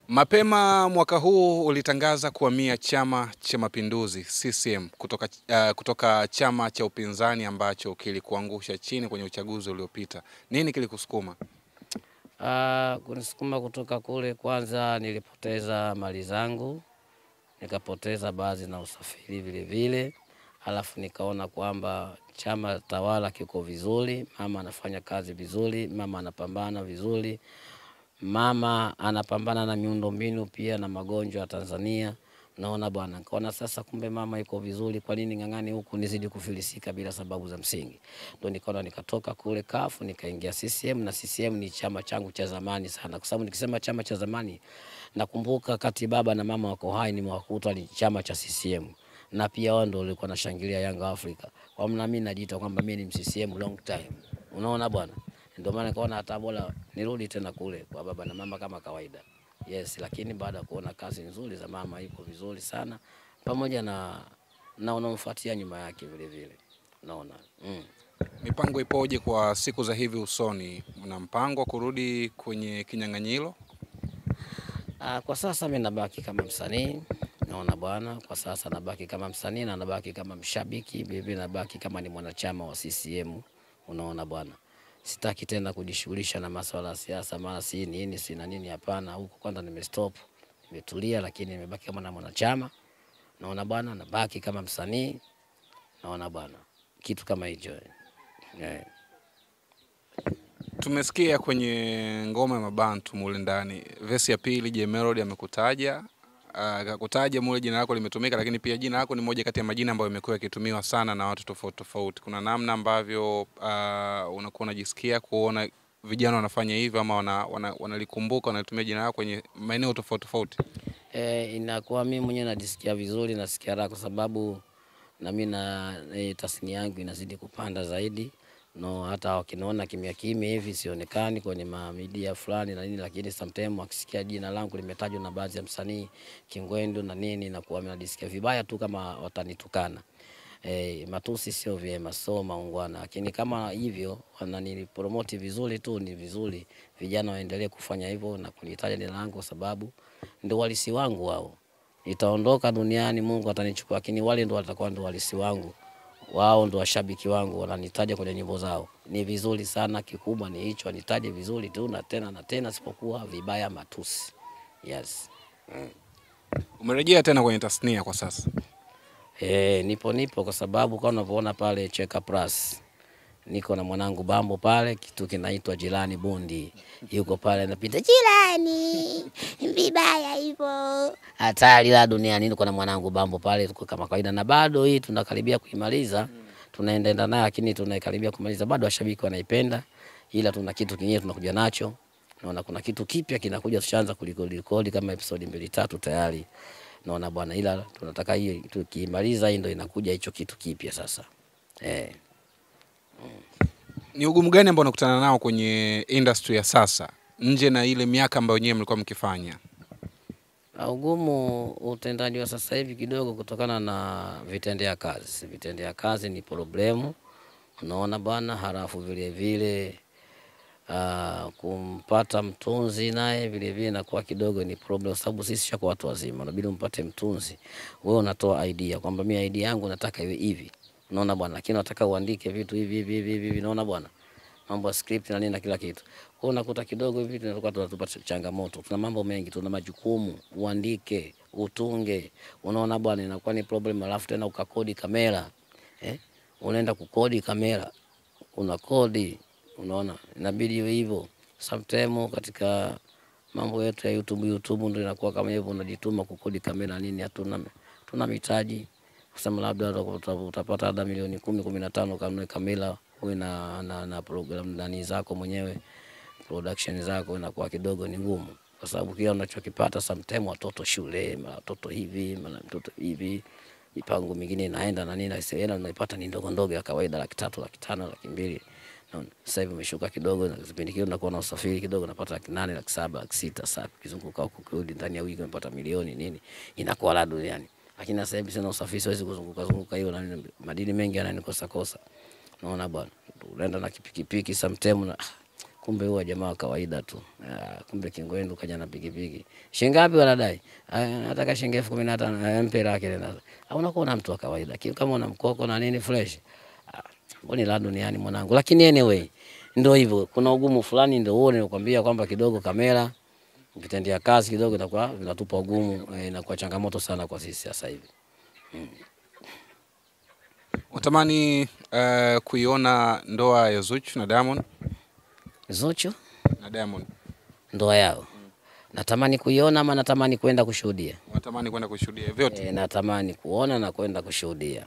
Mapema mwaka huu ulitangaza kuhamia Chama cha Mapinduzi CCM kutoka chama cha upinzani ambacho kilikuangusha chini kwenye uchaguzi uliopita. Nini kilikusukuma? Kunisukuma kutoka kule, kwanza nilipoteza mali zangu, nikapoteza baadhi na usafiri vile vile. Alafu nikaona kwamba chama tawala kiko vizuri, mama anafanya kazi vizuri, mama anapambana vizuri, mama anapambana na miundombinu pia na magonjwa ya Tanzania. Naona bwana, nikaona sasa kumbe mama iko vizuri, kwa nini ngangani huku nizidi kufilisika bila sababu za msingi. Ndio nikaona nikatoka kule kafu nikaingia CCM, na CCM ni chama changu cha zamani sana. Kwa sababu nikisema chama cha zamani, nakumbuka kati baba na mama wako hai nimewakuta ni chama cha CCM. Na pia wao ndio walikuwa nashangilia Yanga Africa. Kwa maana mimi najiita kwamba mimi ni CCM long time. Unaona bwana? Ndio maana nikaona hata bora nirudi tena kule kwa baba na mama kama kawaida. Yes, lakini baada kuona kazi nzuri za mama iko vizuri sana, pamoja na unamfuatia nyuma yake vile vile. Unaona. Mipango ipoje kwa siku za hivi usoni? Una mpango kurudi kwenye kinyang'anyiro? Kwa sasa mimi nabaki kama msanii. Naona bwana, kwa sasa nabaki kama msanii na nabaki kama mshabiki, bibi nabaki kama ni mwanachama wa CCM. Unaona bwana. Sitaki tena kujishughulisha na masuala ya siasa, mara si nini si na nini, hapana. Huko kwanza nimestop, nimetulia, lakini nimebaki kama mwanachama. Naona bwana, nabaki kama msanii. Naona bwana, kitu kama hicho. Tumesikia kwenye ngoma ya Mabantu mule ndani, verse ya pili Jay Melody amekutaja, akakutaja mule jina lako limetumika, lakini pia jina lako ni moja kati ya majina ambayo yamekuwa yakitumiwa sana na watu tofauti tofauti. Kuna namna ambavyo unakuwa unajisikia kuona vijana wanafanya hivyo ama wanalikumbuka wanatumia jina lako kwenye maeneo tofauti tofauti? Inakuwa mimi mwenyewe najisikia vizuri, nasikia raha kwa sababu na mimi na tasnia yangu inazidi kupanda zaidi. No, hata wakiniona kimya kimya hivi sionekani kwenye media fulani na nini, lakini sometimes wakisikia jina langu limetajwa na baadhi ya msanii Kingwendu na nini, na kuwa najisikia vibaya tu kama watanitukana. Matusi sio vyema, so maungwana, lakini kama hivyo wananipromote vizuri tu ni vizuri. Vijana waendelee kufanya hivyo na kunitaja jina langu, kwa sababu ndio walisi wangu wao. Nitaondoka duniani, Mungu atanichukua, lakini wale ndio watakuwa ndio walisi wangu. Wao ndio washabiki wangu, wananitaja kwenye nyimbo zao. Ni vizuri sana, kikubwa ni hicho, wanitaje vizuri tu na tena sipokuwa vibaya matusi. Yes. Umerejea tena kwenye tasnia kwa sasa? Nipo kwa sababu kama unavyoona pale Cheka Plus, niko na mwanangu Bambo pale, kitu kinaitwa Jilani Bundi. Yuko pale anapita Jilani, vibaya hivyo. Hatari la duniani. Niko na mwanangu Bambo pale, tuko kama kawaida, na bado hii tunakaribia kuimaliza. Tunaendelea nayo, lakini tunakaribia kumaliza. Bado washabiki wanaipenda, ila tuna kitu kingine tunakuja nacho. Naona kuna kitu kipya kinakuja, tushaanza kulikodi kama episode 2-3 tayari. Naona bwana, ila tunataka hii tukimaliza hii ndio inakuja hicho kitu kipya sasa. Ni ugumu gani ambao unakutana nao kwenye industry ya sasa nje na ile miaka ambayo nyewe mlikuwa mkifanya? Ugumu utendaji wa sasa hivi kidogo kutokana na vitendea kazi. Vitendea kazi ni problemu. Unaona bwana, halafu vile vile kumpata mtunzi naye vile vile inakuwa kidogo ni problem, sababu sisi shako watu wazima, inabidi umpate mtunzi. Wewe unatoa idea kwamba mimi idea yangu nataka iwe hivi. Unaona bwana, lakini nataka uandike vitu hivi. Unaona bwana, mambo ya script na nini na kila kitu. Kwa unakuta kidogo hivi tunakuwa tunatupata changamoto. Tuna mambo mengi, tuna majukumu, uandike, utunge. Unaona bwana, inakuwa ni problem. Alafu tena ukakodi kamera. Unaenda kukodi kamera, unakodi. Unaona, inabidi iwe hivyo. Sometimes katika mambo yetu ya YouTube ndio inakuwa kama hivyo, unajituma kukodi kamera nini, hatuna mitaji. Kusema labda utapata hata milioni 10-15 kanunue kamera, uwe na program ndani zako mwenyewe, production zako, inakuwa kidogo ni ngumu, kwa sababu kila unachokipata sometimes watoto shule, watoto hivi, mipango mingine inaenda na nini, na unaipata ni ndogo ya kawaida, 300,000, 500,000, 200,000. Sasa hivi umeshuka kidogo, na kipindi kile unakuwa na usafiri kidogo, unapata 800,000, 700,000, 600,000. Sasa ukizunguka huko kurudi ndani ya wiki unapata milioni nini, inakuwa la duniani. Lakini sasa hivi sina usafiri, siwezi kuzunguka hiyo, na madini mengi yananikosa. Naona bwana, unaenda na pikipiki sometimes na Kumbe huwa jamaa wa kawaida tu. Kumbe Kingwendu kaja na pikipiki. Shilingi ngapi wanadai? Nataka shilingi 15,000 mpe lake tena. Unakuwa na mtu wa kawaida. Lakini kama una mkoko na nini fresh. Mbona la duniani mwanangu. Lakini anyway ndio hivyo. Kuna ugumu fulani ndio huo nilikwambia kwamba kidogo kamera ukitendea kazi kidogo itakuwa vinatupa ugumu, inakuwa changamoto sana kwa sisi sasa hivi. Unatamani kuiona ndoa ya Zuchu na Diamond? Zuchu na Diamond ndoa yao. Natamani kuiona ama natamani kwenda kushuhudia? Natamani kwenda kushuhudia vyote. Natamani kuona na kwenda kushuhudia.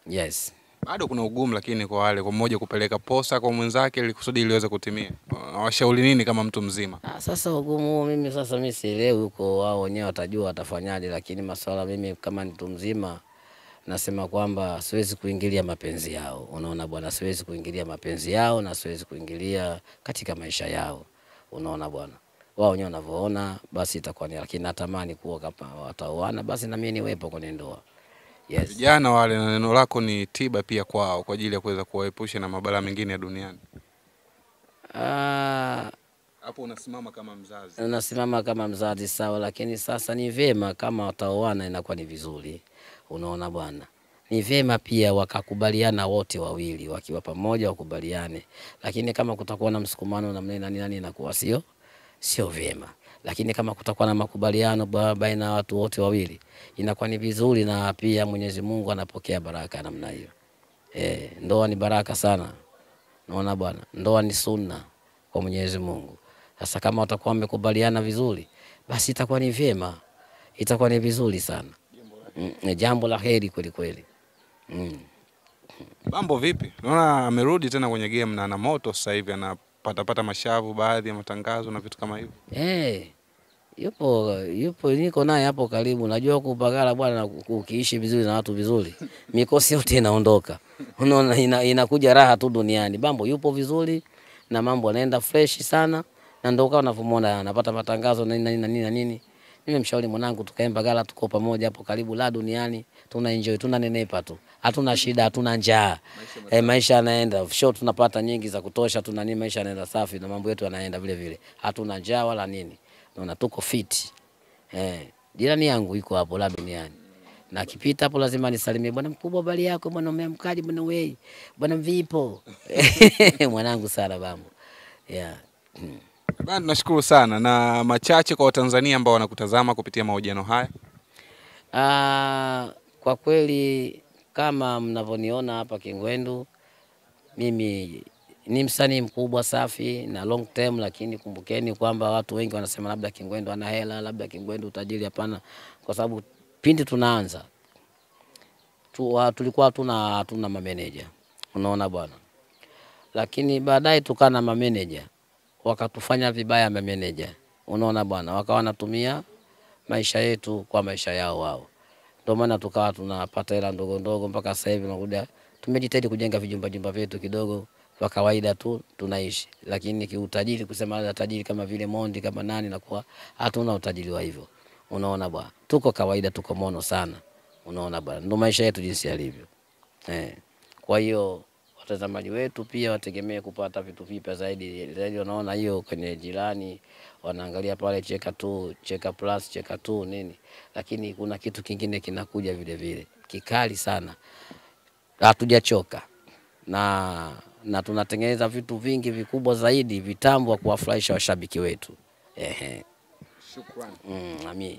Yes. Bado kuna ugumu lakini kwa wale kwa mmoja kupeleka posa kwa mwenzake ili kusudi iliweze kutimia. Washauri nini kama mtu mzima? Sasa ugumu mimi sielewi huko, wao wenyewe watajua watafanyaje, lakini masuala mimi kama mtu mzima nasema kwamba siwezi kuingilia mapenzi yao. Unaona bwana, siwezi kuingilia mapenzi yao na siwezi kuingilia katika maisha yao. Unaona bwana, wao wenyewe wanavyoona basi itakuwa ni, lakini natamani kuwa kama wataoana basi na mimi niwepo kwenye ndoa. Yes. Vijana wale na neno lako ni tiba pia kwao kwa ajili ya kuweza kuwaepusha na mabala mengine ya duniani. Hapo unasimama kama mzazi. Unasimama kama mzazi sawa, lakini sasa ni vema kama wataoana inakuwa ni vizuri. Unaona bwana, ni vema pia wakakubaliana wote wawili, wakiwa pamoja wakubaliane, lakini kama kutakuwa na msukumano na nani inakuwa sio vema. Lakini kama kutakuwa na makubaliano baina ya watu wote wawili inakuwa ni vizuri, na pia Mwenyezi Mungu anapokea baraka namna hiyo. Ndoa ni baraka sana. Unaona bwana, ndoa ni sunna kwa Mwenyezi Mungu. Sasa kama watakuwa wamekubaliana vizuri basi itakuwa ni vyema, itakuwa ni vizuri sana. Jambo la heri kweli kweli. Bambo vipi? Naona amerudi tena kwenye game na ana moto sasa hivi, anapata mashavu baadhi ya matangazo na vitu kama hivyo. Yupo niko naye hapo karibu. Najua kupagala bwana, ukiishi vizuri na watu vizuri mikosi yote inaondoka. Unaona inakuja raha tu duniani. Bambo yupo vizuri na mambo yanaenda fresh sana, na ndio kama unavyomuona anapata matangazo na nini. Nimemshauri mwanangu tukae Mbagala, tuko pamoja hapo karibu la duniani, tuna enjoy, tuna nenepa tu. Hatuna shida, hatuna njaa. Maisha yanaenda, show tunapata nyingi za kutosha, tuna nini, maisha yanaenda safi na mambo yetu yanaenda vile vile. Hatuna njaa wala nini. Naona tuko fit. Jirani yangu yuko hapo la duniani. Na kipita hapo lazima nisalimie, bwana mkubwa bali yako, bwana umeamkaje bwana wewe? Bwana vipo? Mwanangu sana Bambo. Bwana nashukuru sana, na machache kwa Watanzania ambao wanakutazama kupitia mahojiano haya. Kwa kweli kama mnavyoniona hapa Kingwendu, mimi ni msanii mkubwa safi na long term, lakini kumbukeni kwamba watu wengi wanasema labda Kingwendu ana hela, labda Kingwendu utajiri. Hapana, kwa sababu pindi tunaanza tulikuwa hatuna mameneja. Unaona bwana, lakini baadaye tukana mameneja wakatufanya vibaya mameneja. Unaona bwana, wakawa wanatumia maisha yetu kwa maisha yao wao. Ndio maana tukawa tunapata hela ndogo ndogo mpaka sasa hivi tunakuja tumejitahidi kujenga vijumba vyetu kidogo kwa kawaida tu tunaishi, lakini kiutajiri kusema tajiri kama vile Mondi kama nani na kwa hatuna utajiri wa hivyo. Unaona bwana, tuko kawaida, tuko mono sana. Unaona bwana, ndio maisha yetu jinsi yalivyo. Kwa hiyo watazamaji wetu pia wategemee kupata vitu vipya zaidi. Wanaona hiyo kwenye jirani, wanaangalia pale Cheka tu, Cheka Plus, Cheka tu nini, lakini kuna kitu kingine kinakuja vile vile kikali sana. Hatujachoka na tunatengeneza vitu vingi vikubwa zaidi, vitambo kuwafurahisha washabiki wetu. Shukrani. Amin.